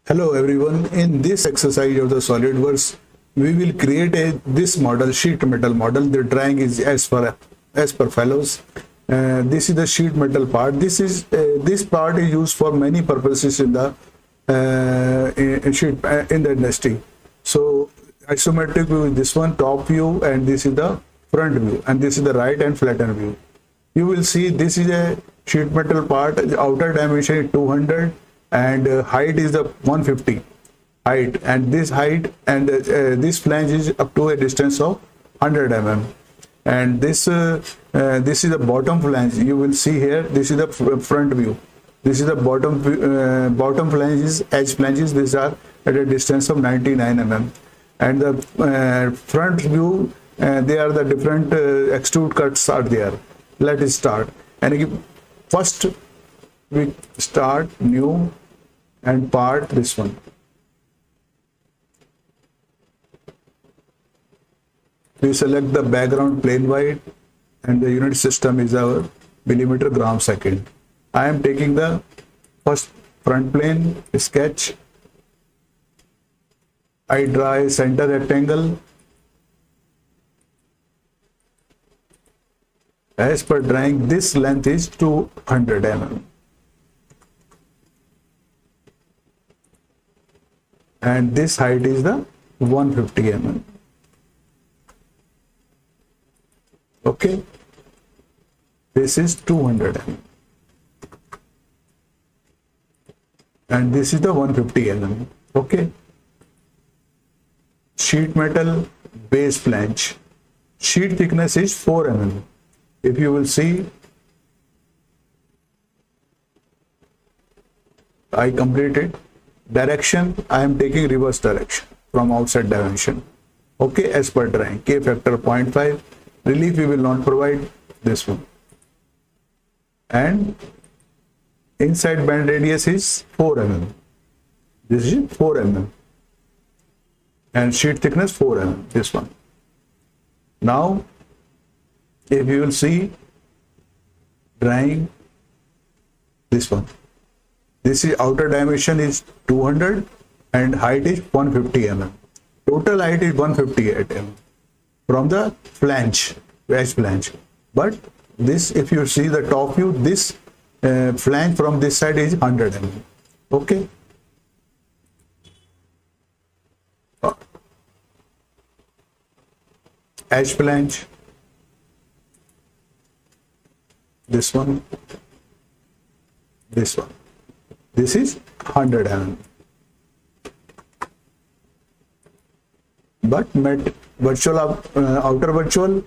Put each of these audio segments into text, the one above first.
Hello everyone. In this exercise of the Solidworks, we will create this model, sheet metal model. The drawing is as per follows. This is the sheet metal part. This part is used for many purposes in the in the industry. So isometric view is this one, top view, and this is the front view, and this is the right and flattened view. You will see this is a sheet metal part. The outer dimension is 200 and height is the 150 height, and this height and this flange is up to a distance of 100 mm, and this is the bottom flange. You will see here, this is the front view, this is the bottom flanges, edge flanges. These are at a distance of 99 mm, and the front view, they are the different extrude cuts are there. Let us start. And first we start new and part this one. We select the background plain white and the unit system is our millimeter gram second. I am taking the first front plane sketch. I draw a center rectangle. As per drawing, this length is 200 mm. And this height is the 150 mm. Okay, this is 200 mm, and this is the 150 mm. Okay, sheet metal base flange. Sheet thickness is 4 mm. If you will see, I completed. Direction, I am taking reverse direction from outside dimension. Okay, as per drawing, K factor 0.5. Relief we will not provide this one. And inside band radius is 4 mm. This is 4 mm. And sheet thickness 4 mm. This one. Now, if you will see, drawing this one. This is outer dimension is 200 and height is 150 mm. Total height is 158 mm from the flange, edge flange. But this, if you see the top view, this flange from this side is 100 mm. Okay. Edge flange. This one. This one. This is 100 mm. But virtual outer virtual,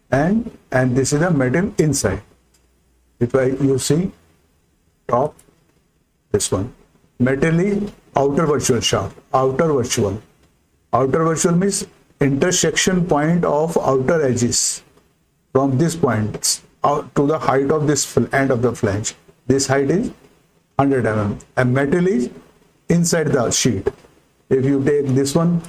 and this is the metal inside. If you see top, this one, metal is outer virtual shaft. Outer virtual means intersection point of outer edges from this point out to the height of this end of the flange. This height is 100 mm, and metal is inside the sheet. If you take this one,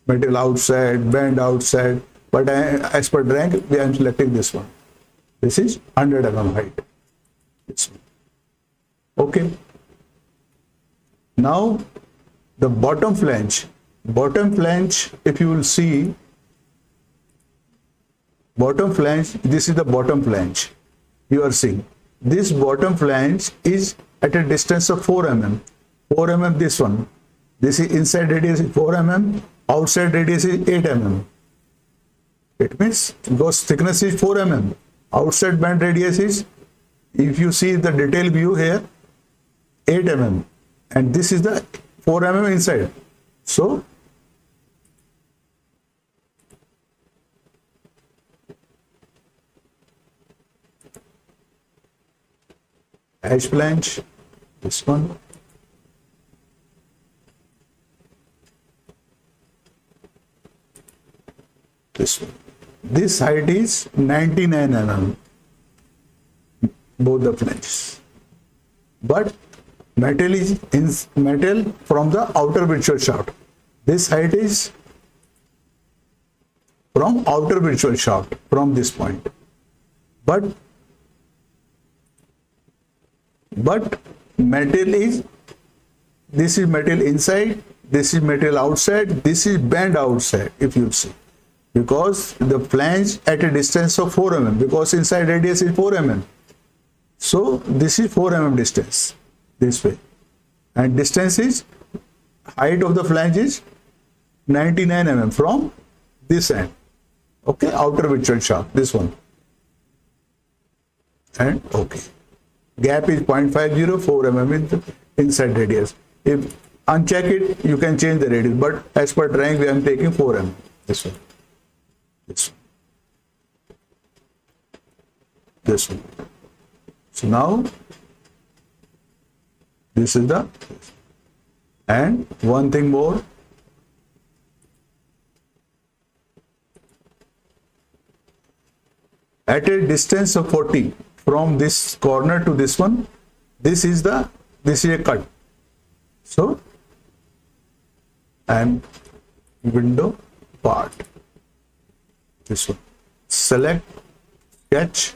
metal outside, band outside, but as per drawing, I am selecting this one. This is 100 mm height. This one. Okay. Now the bottom flange. If you will see, bottom flange. This is the bottom flange. You are seeing this bottom flange is at a distance of 4 mm. 4 mm this one. This is inside radius is 4 mm, outside radius is 8 mm. It means because thickness is 4 mm, outside band radius is, if you see the detail view here, 8 mm, and this is the 4 mm inside. So edge flange, this one, this one. This height is 99 mm, both the flanges. But metal is metal from the outer virtual shaft. This height is from outer virtual shaft from this point. But metal is this is metal inside, this is metal outside, this is bent outside, if you see, because the flange at a distance of 4 mm, because inside radius is 4 mm. So this is 4 mm distance this way, and distance is, height of the flange is 99 mm from this end. Okay, outer virtual shaft, this one, and okay, gap is 0.50, 4 mm in the inside radius. If uncheck it, you can change the radius, but as per drawing we are taking 4 mm. This one, this one, this one. So now this is the, and one thing more, at a distance of 40 from this corner to this one, this is a cut. So, and window part, this one, select, sketch,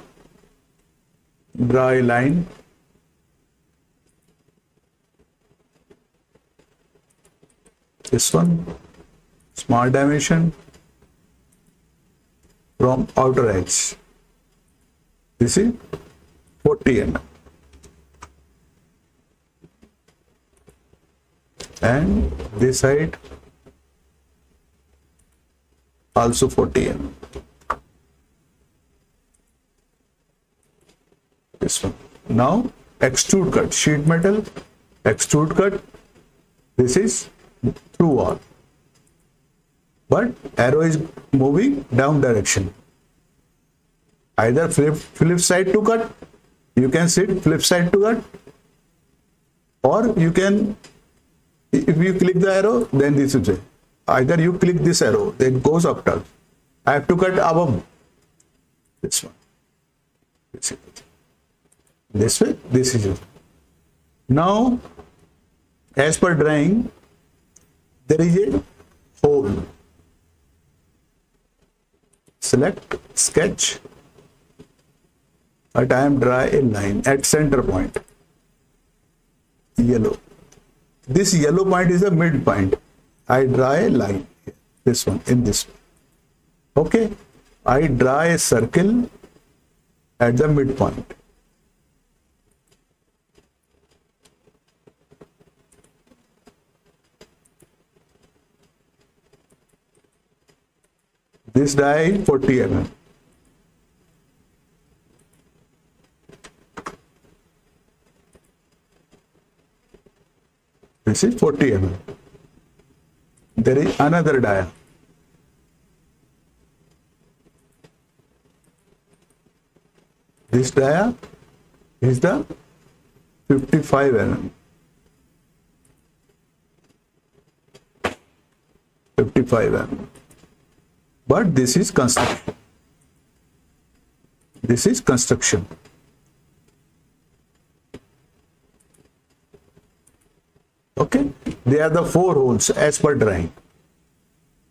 draw a line, this one, small dimension from outer edge, this is 40 mm, and this side also 40 mm. This one. Now extrude cut, sheet metal, extrude cut, this is through wall, but arrow is moving down direction. Either flip side to cut, you can sit flip side to cut, or you can, if you click the arrow, then this is it. Either you click this arrow, then goes up top. I have to cut above this one. This way, this is it. Now, as per drawing, there is a hole. Select, sketch, but I am draw a line at center point, yellow. This yellow point is the midpoint. I draw a line, this one, in this one. Okay, I draw a circle at the midpoint. This die is 40 mm. This is 40 mm. There is another dia. This dia is the 55 mm. 55 mm. But this is construction. This is construction. Okay, they are the 4 holes as per drawing.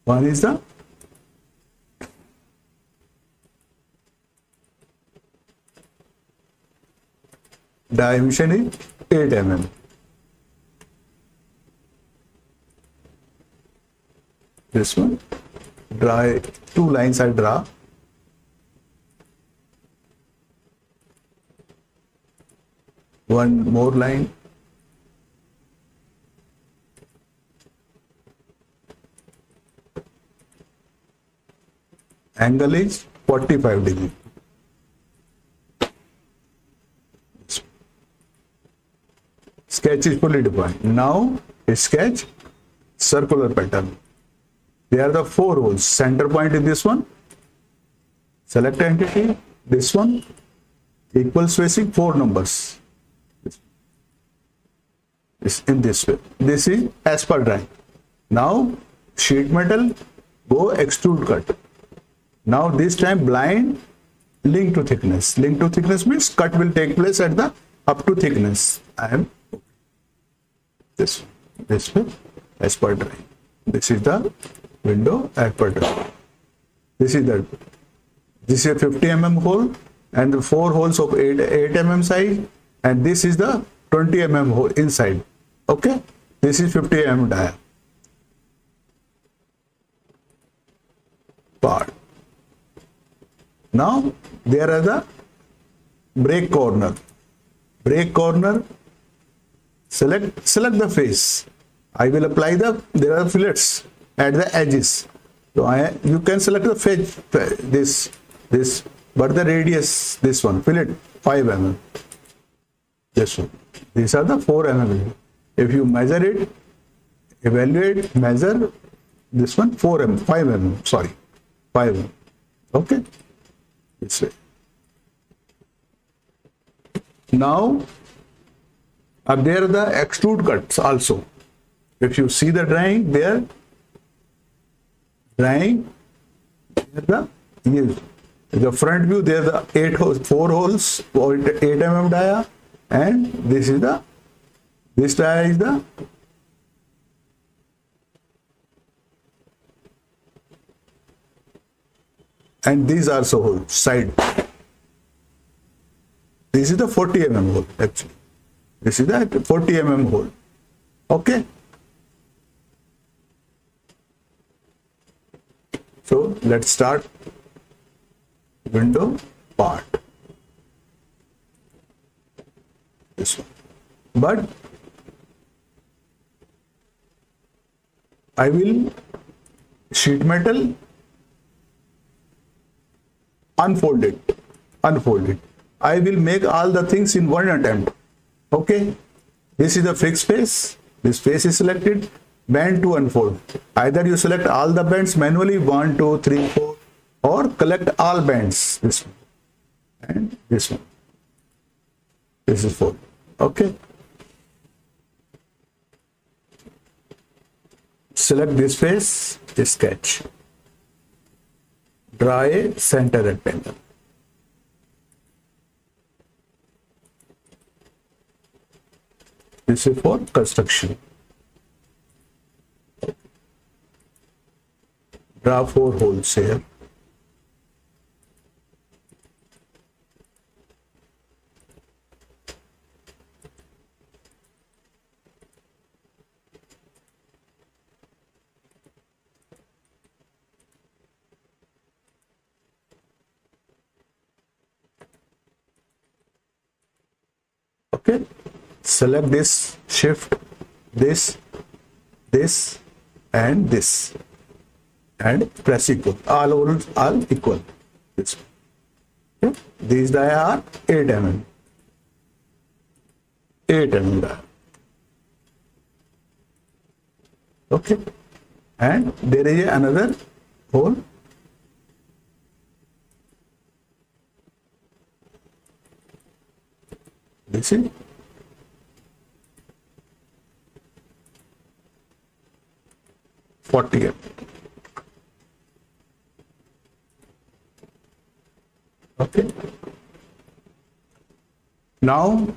One is the dimension is 8 mm. This one, draw 2 lines. I draw. One more line. Angle is 45 degree. Sketch is fully defined. Now sketch circular pattern. They are the 4 holes. Center point is this one. Select entity. This one. Equal spacing 4 numbers. In this way. This is as per drawing. Now sheet metal, go extrude cut. Now this time blind link to thickness. Link to thickness means cut will take place at the up to thickness. I am this way as per drawing. This is the window as per drawing. This is a 50 mm hole and the 4 holes of 8 mm size, and this is the 20 mm hole inside. Okay, This is 50 mm dia part. Now there are the break corner. Break corner. Select the face. I will apply there are fillets at the edges. So you can select the face, this, but the radius, this one, fillet 5 mm. This one. These are the 4 mm. If you measure it, evaluate, measure this one 4 mm, 5 mm, sorry, 5 mm. Okay, this way. Now, up there are the extrude cuts also. If you see the drawing there, the front view, there are the 4 holes, 8 mm dia, and this dia is the and these are so holes side. This is the 40 mm hole actually. This is the 40 mm hole. Okay. So let's start window part. This one. But I will sheet metal unfold it. I will make all the things in one attempt. Okay. This is the fixed face. This face is selected. Band to unfold. Either you select all the bands manually, 1, 2, 3, 4, or collect all bands. This one and this one. This is 4. Okay. Select this face, sketch. Draw a center rectangle. This is for construction. Draw 4 holes here. Okay. Select this, shift this, and this. And press equal. All equal. This. Okay. These dia are 8 mm. 8 mm dia. Okay. And there is another hole. This is 40 mm. Okay. Now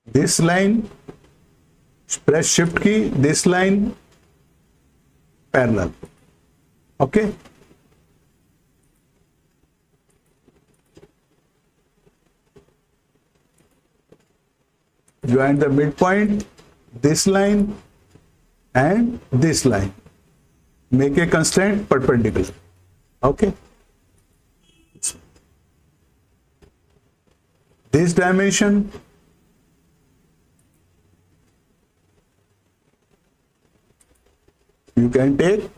this line, press shift key, this line parallel. Okay. Join the midpoint, this line and this line. Make a constraint perpendicular. Okay. This dimension, you can take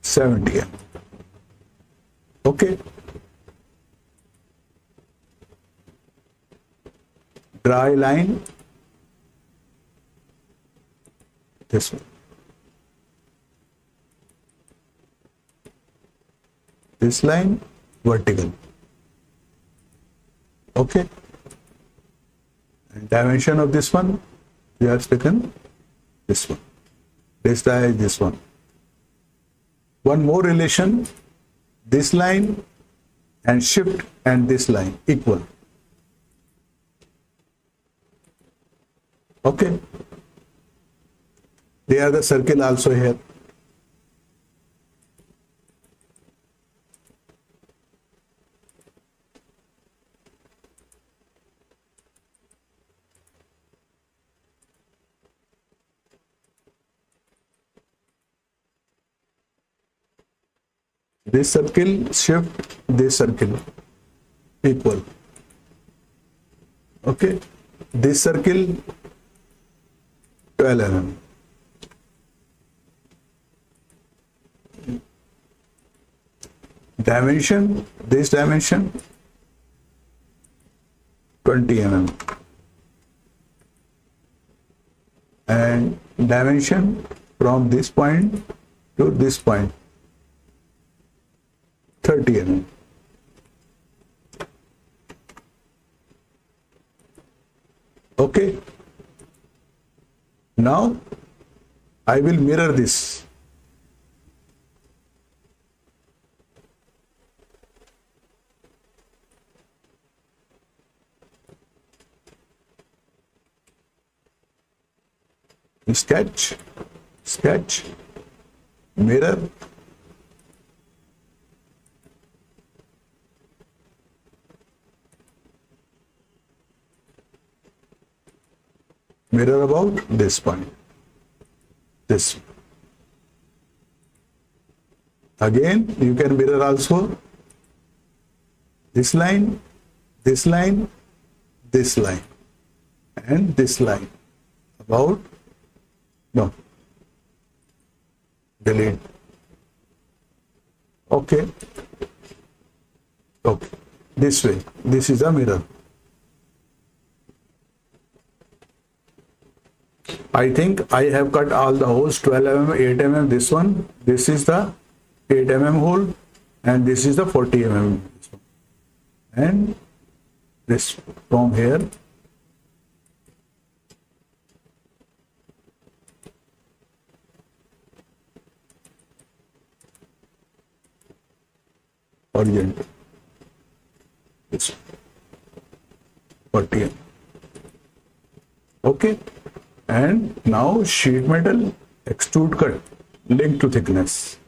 70 mm. Okay. Draw a line. This one. This line vertical. Okay. And dimension of this one, we have taken this one. This die is this one. One more relation, this line and shift and this line equal. Okay. They are the circle also here. This circle shift this circle equal. Okay. This circle 12 mm. Dimension, this dimension 20 mm. And dimension from this point to this point 30 mm. Okay. Now I will mirror this. Sketch, sketch, mirror, mirror about this point, this. Again, you can mirror also this line, this line, this line, and this line about. No. Delete. Okay. Okay. This way. This is a mirror. I think I have cut all the holes 12 mm, 8 mm. This one. This is the 8 mm hole, and this is the 40 mm. And this from here. Horizontal. This 40 mm. Okay. And now sheet metal extrude cut link to thickness.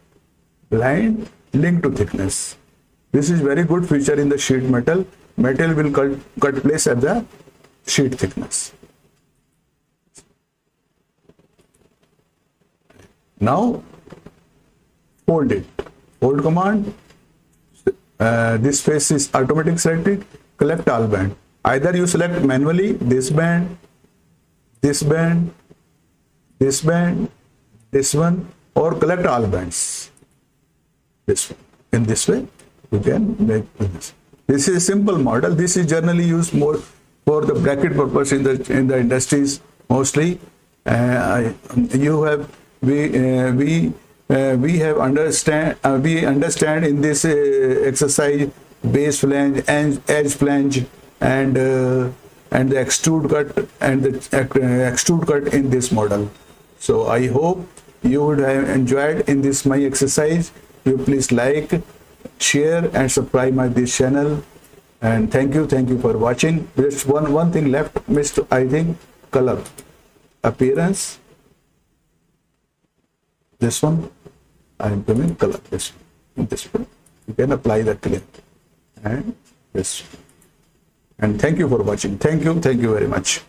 Blind link to thickness. This is very good feature in the sheet metal. Metal will cut place at the sheet thickness. Now fold it. Fold command. This face is automatic selected. Collect all band. Either you select manually this band, this band, this band, this one, or collect all bands. This one. In this way, you can make this. This is a simple model. This is generally used more for the bracket purpose in the industries mostly. We understand in this exercise base flange and edge flange and the extrude cut and the extrude cut in this model. So I hope you would have enjoyed in this my exercise. You please like, share and subscribe my this channel, and thank you for watching. Just one thing left, missed, I think, color, appearance. This one I am doing color. This one you can apply the clear, and this. And thank you for watching. Thank you very much.